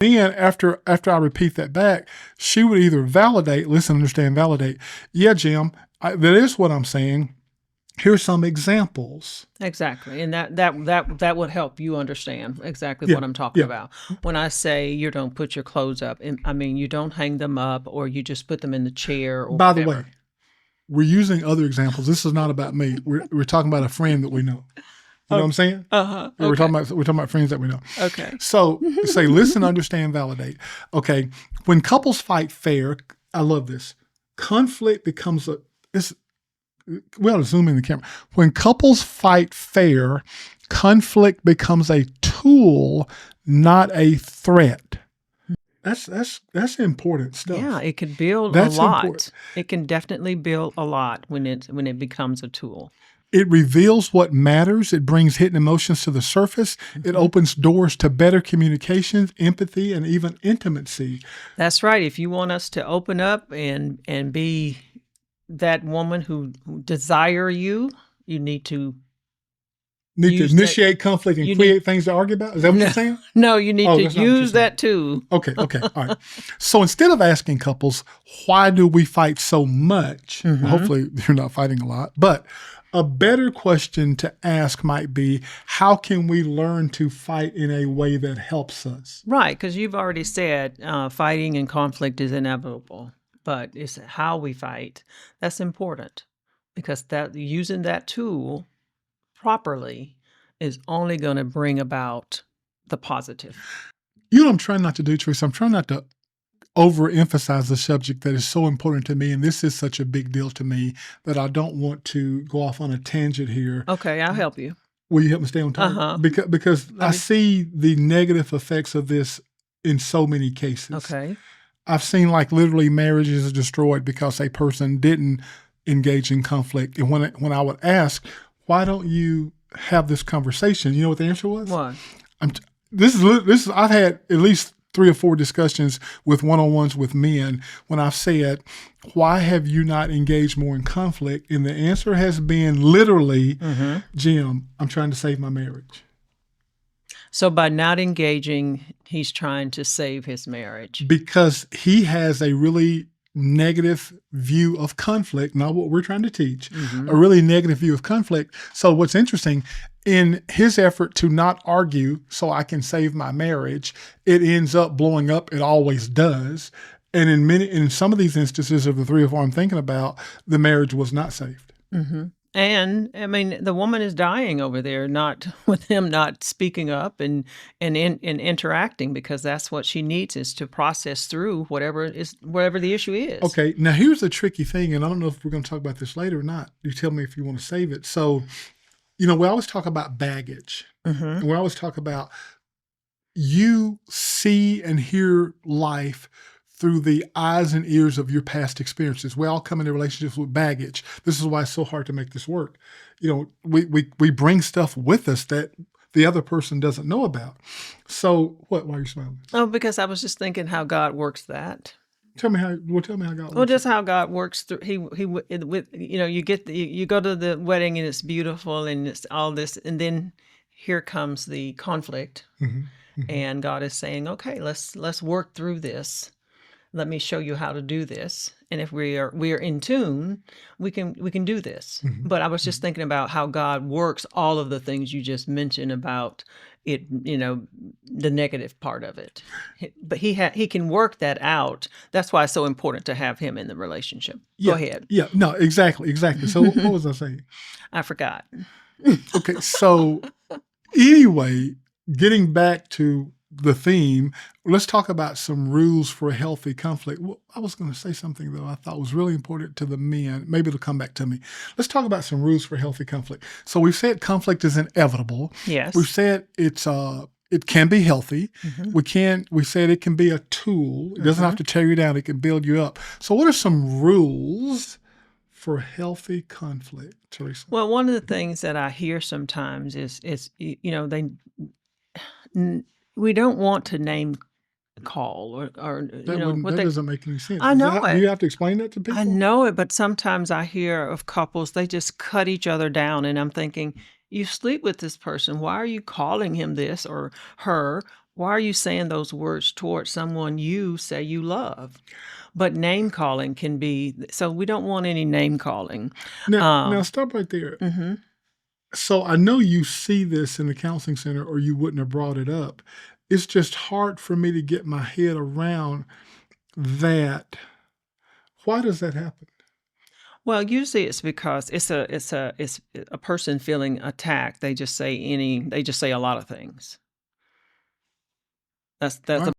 Then after I repeat that back, she would either validate, listen, understand, validate. Yeah, Jim, that is what I'm saying. Here's some examples. Exactly. And that would help you understand exactly Yeah, what I'm talking yeah. about. When I say you don't put your clothes up, I mean, you don't hang them up or you just put them in the chair or By the whatever. way, we're using other examples. This is not about me. We're talking about a friend that we know. You know what I'm saying? Uh-huh. We're Okay. talking about friends that we know. Okay. So say, listen, understand, validate. Okay. When couples fight fair, I love this. Conflict becomes we ought to zoom in the camera. When couples fight fair, conflict becomes a tool, not a threat. That's important stuff. Yeah, it could build That's a lot. important. It can definitely build a lot when it becomes a tool. It reveals what matters. It brings hidden emotions to the surface. It opens doors to better communications, empathy, and even intimacy. That's right. If you want us to open up and be that woman who desire you, you need to Need to use that. initiate conflict and You create things to argue about? Is that what you're saying? No, you need Oh, to that's not what you're use saying. that too. Okay, all right. So instead of asking couples, why do we fight so much? Well, hopefully you're not fighting a lot, but a better question to ask might be, how can we learn to fight in a way that helps us? Right, because you've already said fighting and conflict is inevitable, but it's how we fight that's important because that using that tool properly is only going to bring about the positive. You know what I'm trying not to do, Teresa? I'm trying not to overemphasize the subject that is so important to me, and this is such a big deal to me that I don't want to go off on a tangent here. Okay, I'll help you. Will you help me stay on target? Because I see the negative effects of this in so many cases. Okay. I've seen like literally marriages destroyed because a person didn't engage in conflict. And when I would ask, why don't you have this conversation? You know what the answer was? What? This is I've had at least 3 or 4 discussions with one-on-ones with men when I've said, why have you not engaged more in conflict? And the answer has been literally, Jim, I'm trying to save my marriage. So by not engaging, he's trying to save his marriage. Because he has a really negative view of conflict, not what we're trying to teach, a really negative view of conflict. So what's interesting, in his effort to not argue so I can save my marriage, it ends up blowing up. It always does. And in some of these instances of the 3 or 4 I'm thinking about, the marriage was not saved. And I mean, the woman is dying over there, not with him not speaking up and interacting, because that's what she needs is to process through whatever the issue is. Okay, now here's the tricky thing, and I don't know if we're going to talk about this later or not. You tell me if you want to save it. So, we always talk about baggage. And we always talk about you see and hear life through the eyes and ears of your past experiences. We all come into relationships with baggage. This is why it's so hard to make this work. We bring stuff with us that the other person doesn't know about. So what? Why are you smiling? Oh, because I was just thinking how God works that. Tell me how God works. Well, just how God works through. You go to the wedding and it's beautiful and it's all this, and then here comes the conflict, and God is saying, "Okay, let's work through this. Let me show you how to do this. And if we are in tune, we can do this." But I was just thinking about how God works all of the things you just mentioned about it, the negative part of it. But he can work that out. That's why it's so important to have him in the relationship. Go ahead. Yeah, no, exactly. So what was I saying? I forgot. Okay, so anyway, getting back to the theme, let's talk about some rules for healthy conflict. Well, I was going to say something, though, I thought was really important to the men. Maybe it'll come back to me. Let's talk about some rules for healthy conflict. So we've said conflict is inevitable. Yes. We've said it can be healthy. We said it can be a tool. It doesn't have to tear you down. It can build you up. So what are some rules for healthy conflict, Teresa? Well, one of the things that I hear sometimes is we don't want to name call or that doesn't make any sense. I know it. Do you have to explain that to people? I know it, but sometimes I hear of couples, they just cut each other down, and I'm thinking, you sleep with this person. Why are you calling him this or her? Why are you saying those words towards someone you say you love? But name calling can be, so we don't want any name calling. Now stop right there. Mhm. So I know you see this in the counseling center or you wouldn't have brought it up. It's just hard for me to get my head around that. Why does that happen? Well, usually it's because it's a person feeling attacked. They just say a lot of things. That's All a